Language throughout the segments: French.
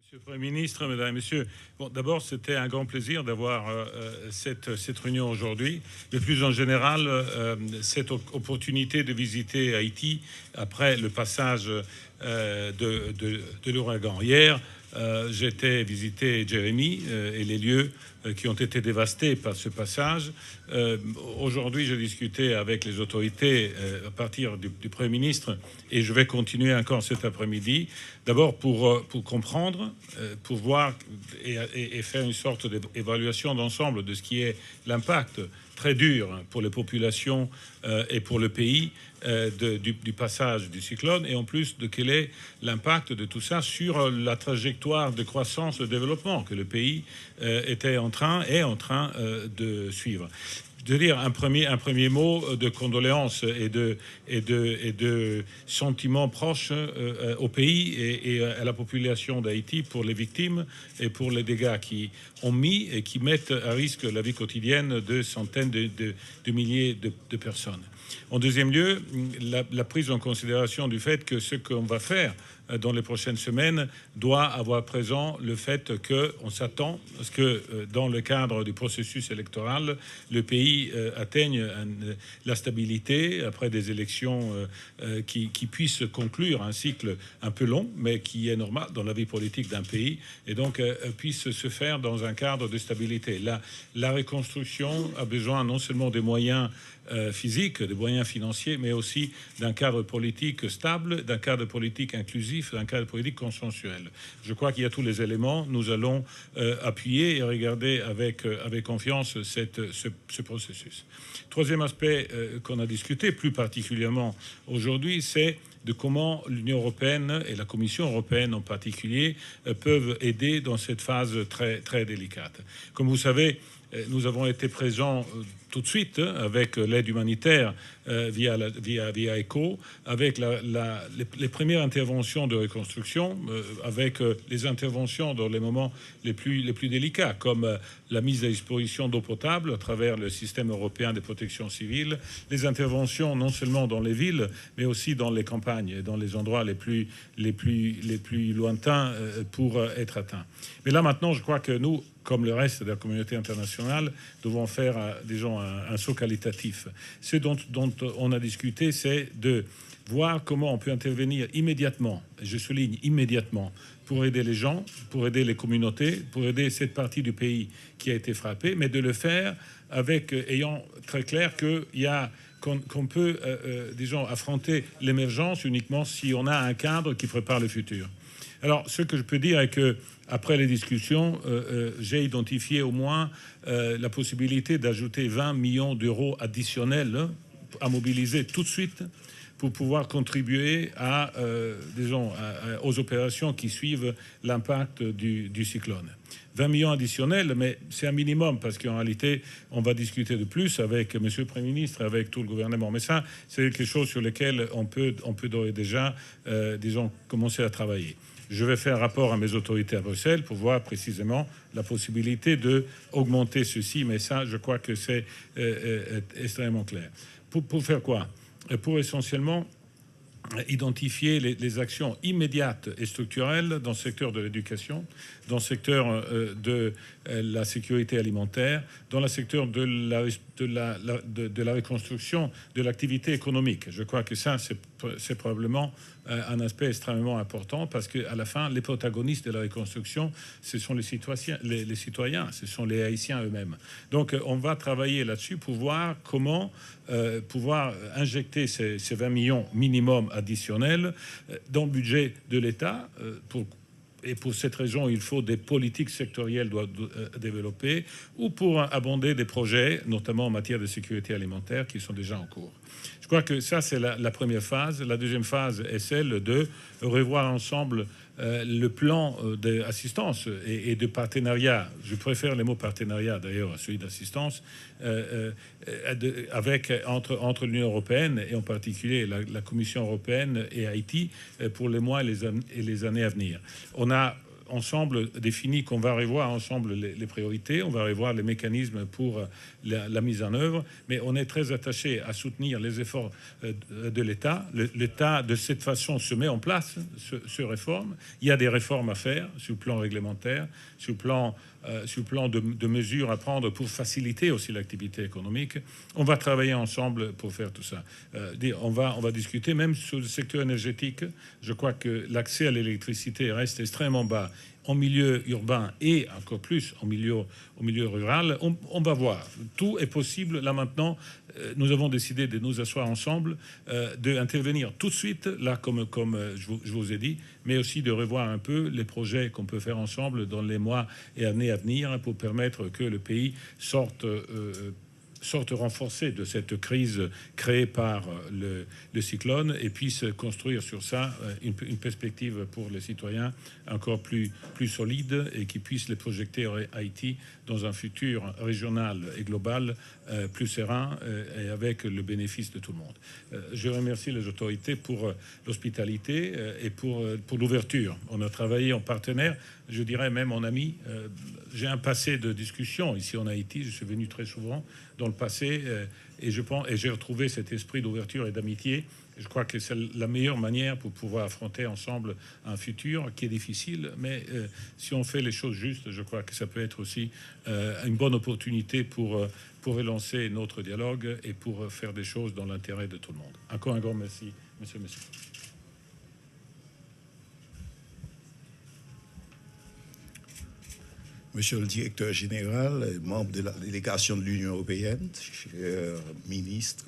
Monsieur le Premier ministre, Mesdames et Messieurs, bon, d'abord, c'était un grand plaisir d'avoir cette réunion aujourd'hui, mais plus en général, cette opportunité de visiter Haïti après le passage de l'ouragan. Hier, j'étais visiter Jérémie et les lieux qui ont été dévastés par ce passage. Aujourd'hui, j'ai discuté avec les autorités à partir du Premier ministre et je vais continuer encore cet après-midi. D'abord pour comprendre, pour voir et faire une sorte d'évaluation d'ensemble de ce qui est l'impact très dur pour les populations et pour le pays du passage du cyclone, et en plus de quel est l'impact de tout ça sur la trajectoire de croissance, de développement que le pays est en train de suivre. De dire un premier mot de condoléances et de sentiments proches au pays et à la population d'Haïti pour les victimes et pour les dégâts qui ont mis et qui mettent à risque la vie quotidienne de centaines de milliers de personnes. En deuxième lieu, la prise en considération du fait que ce qu'on va faire dans les prochaines semaines doit avoir présent le fait qu'on s'attend à ce que dans le cadre du processus électoral, le pays atteigne la stabilité après des élections qui puissent conclure un cycle un peu long, mais qui est normal dans la vie politique d'un pays, et donc puisse se faire dans un cadre de stabilité. La reconstruction a besoin non seulement des moyens physiques, des moyens financiers, mais aussi d'un cadre politique stable, d'un cadre politique inclusif, d'un cadre politique consensuel. Je crois qu'il y a tous les éléments. Nous allons appuyer et regarder avec confiance ce processus. Troisième aspect qu'on a discuté plus particulièrement aujourd'hui, c'est de comment l'Union européenne et la Commission européenne en particulier peuvent aider dans cette phase très, très délicate. Comme vous savez, nous avons été présents tout de suite avec l'aide humanitaire via ECHO, avec les premières interventions de reconstruction, avec les interventions dans les moments les plus délicats, comme la mise à disposition d'eau potable à travers le système européen de protection civile, les interventions non seulement dans les villes, mais aussi dans les campagnes, dans les endroits les plus lointains pour être atteints. Mais là maintenant, je crois que nous, comme le reste de la communauté internationale, devons faire, disons, un saut qualitatif. Ce dont on a discuté, c'est de voir comment on peut intervenir immédiatement, je souligne immédiatement, pour aider les gens, pour aider les communautés, pour aider cette partie du pays qui a été frappée, mais de le faire avec ayant très clair qu'on peut, disons, affronter l'émergence uniquement si on a un cadre qui prépare le futur. Alors, ce que je peux dire est que après les discussions, j'ai identifié au moins la possibilité d'ajouter 20 millions d'euros additionnels à mobiliser tout de suite pour pouvoir contribuer aux opérations qui suivent l'impact du cyclone. 20 millions additionnels, mais c'est un minimum parce qu'en réalité, on va discuter de plus avec Monsieur le Premier ministre, avec tout le gouvernement. Mais ça, c'est quelque chose sur lequel on peut d'ores et déjà, commencer à travailler. Je vais faire un rapport à mes autorités à Bruxelles pour voir précisément la possibilité d'augmenter ceci, mais ça, je crois que c'est extrêmement clair. Pour faire quoi? Pour essentiellement identifier les actions immédiates et structurelles dans le secteur de l'éducation, dans le secteur de la sécurité alimentaire, dans le secteur de la reconstruction de l'activité économique. Je crois que ça, c'est probablement un aspect extrêmement important parce qu'à la fin, les protagonistes de la reconstruction, ce sont les citoyens, ce sont les Haïtiens eux-mêmes. Donc, on va travailler là-dessus pour voir comment pouvoir injecter ces 20 millions minimum additionnels dans le budget de l'État. Et pour cette raison, il faut des politiques sectorielles développer ou pour abonder des projets, notamment en matière de sécurité alimentaire, qui sont déjà en cours. Je crois que ça, c'est la première phase. La deuxième phase est celle de revoir ensemble le plan d'assistance et de partenariat. Je préfère les mots partenariat d'ailleurs à celui d'assistance entre l'Union européenne et en particulier la Commission européenne et Haïti pour les mois et les années à venir. On a ensemble défini qu'on va revoir ensemble les priorités, on va revoir les mécanismes pour la mise en œuvre, mais on est très attaché à soutenir les efforts de l'État. L'État, de cette façon, se met en place, se réforme. Il y a des réformes à faire sur le plan réglementaire, sur le plan de mesures à prendre pour faciliter aussi l'activité économique. On va travailler ensemble pour faire tout ça. On va discuter même sur le secteur énergétique. Je crois que l'accès à l'électricité reste extrêmement bas en milieu urbain et encore plus en milieu rural. On va voir. Tout est possible. Là maintenant, nous avons décidé de nous asseoir ensemble, d'intervenir tout de suite, là comme je vous ai dit, mais aussi de revoir un peu les projets qu'on peut faire ensemble dans les mois et années à venir pour permettre que le pays sorte renforcée de cette crise créée par le cyclone et puisse construire sur ça une perspective pour les citoyens encore plus solide et qui puisse les projeter à Haïti dans un futur régional et global plus serein et avec le bénéfice de tout le monde. Je remercie les autorités pour l'hospitalité et pour l'ouverture. On a travaillé en partenaire, je dirais même en ami. J'ai un passé de discussion ici en Haïti, je suis venu très souvent dans le passé et j'ai retrouvé cet esprit d'ouverture et d'amitié. Je crois que c'est la meilleure manière pour pouvoir affronter ensemble un futur qui est difficile, mais si on fait les choses justes, je crois que ça peut être aussi une bonne opportunité pour relancer notre dialogue et pour faire des choses dans l'intérêt de tout le monde. Encore un grand merci, monsieur. Monsieur le directeur général, membre de la délégation de l'Union européenne, cher ministre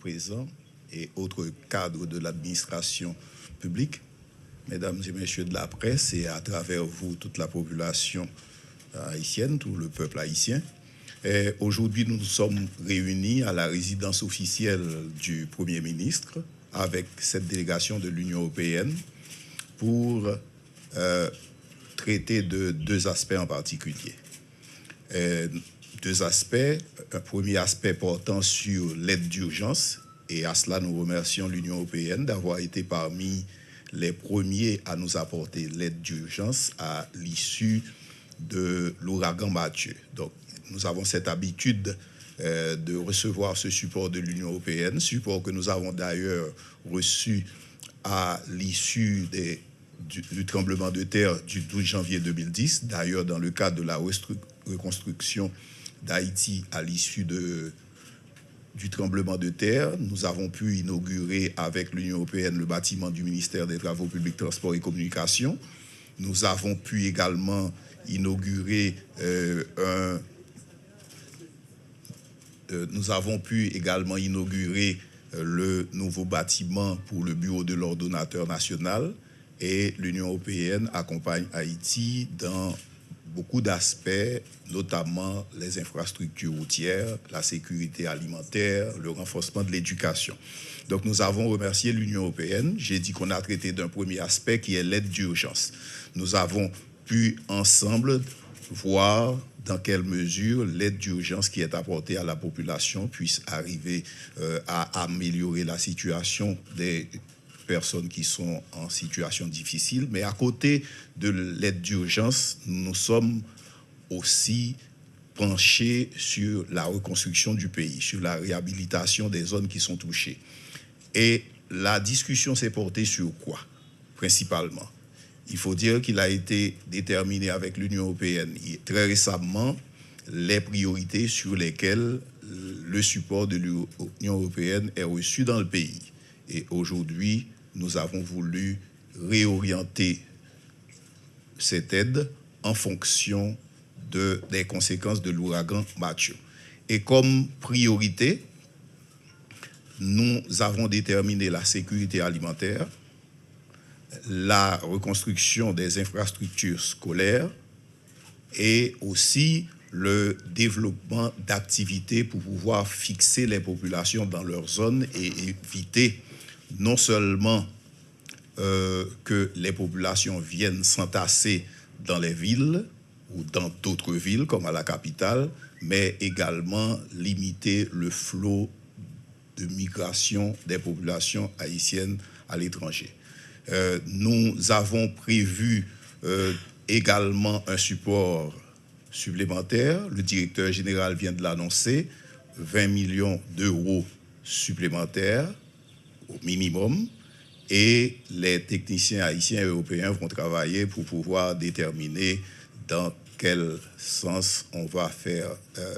présent et autres cadres de l'administration publique, mesdames et messieurs de la presse et à travers vous toute la population haïtienne, tout le peuple haïtien. Aujourd'hui, nous sommes réunis à la résidence officielle du Premier ministre avec cette délégation de l'Union européenne pour traiter de deux aspects en particulier. Deux aspects. Un premier aspect portant sur l'aide d'urgence, et à cela nous remercions l'Union européenne d'avoir été parmi les premiers à nous apporter l'aide d'urgence à l'issue de l'ouragan Mathieu. Donc, nous avons cette habitude de recevoir ce support de l'Union européenne, support que nous avons d'ailleurs reçu à l'issue du tremblement de terre du 12 janvier 2010, d'ailleurs dans le cadre de la reconstruction d'Haïti à l'issue du tremblement de terre. Nous avons pu inaugurer avec l'Union européenne le bâtiment du ministère des Travaux publics, Transports et Communications. Nous avons pu également inaugurer le nouveau bâtiment pour le bureau de l'ordonnateur national. Et l'Union européenne accompagne Haïti dans beaucoup d'aspects, notamment les infrastructures routières, la sécurité alimentaire, le renforcement de l'éducation. Donc nous avons remercié l'Union européenne. J'ai dit qu'on a traité d'un premier aspect qui est l'aide d'urgence. Nous avons pu ensemble voir dans quelle mesure l'aide d'urgence qui est apportée à la population puisse arriver à améliorer la situation des personnes qui sont en situation difficile. Mais à côté de l'aide d'urgence, nous sommes aussi penchés sur la reconstruction du pays, sur la réhabilitation des zones qui sont touchées. Et la discussion s'est portée sur quoi, principalement? Il faut dire qu'il a été déterminé avec l'Union européenne très récemment les priorités sur lesquelles le support de l'Union européenne est reçu dans le pays. Et aujourd'hui, nous avons voulu réorienter cette aide en fonction des conséquences de l'ouragan Mathieu. Et comme priorité, nous avons déterminé la sécurité alimentaire, la reconstruction des infrastructures scolaires et aussi le développement d'activités pour pouvoir fixer les populations dans leur zone et éviter non seulement que les populations viennent s'entasser dans les villes ou dans d'autres villes comme à la capitale, mais également limiter le flot de migration des populations haïtiennes à l'étranger. Nous avons prévu Également un support supplémentaire, le directeur général vient de l'annoncer, 20 millions d'euros supplémentaires au minimum, et les techniciens haïtiens et européens vont travailler pour pouvoir déterminer dans quel sens on va faire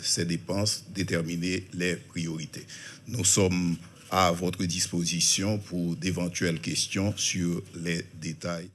ces dépenses, déterminer les priorités. Nous sommes à votre disposition pour d'éventuelles questions sur les détails.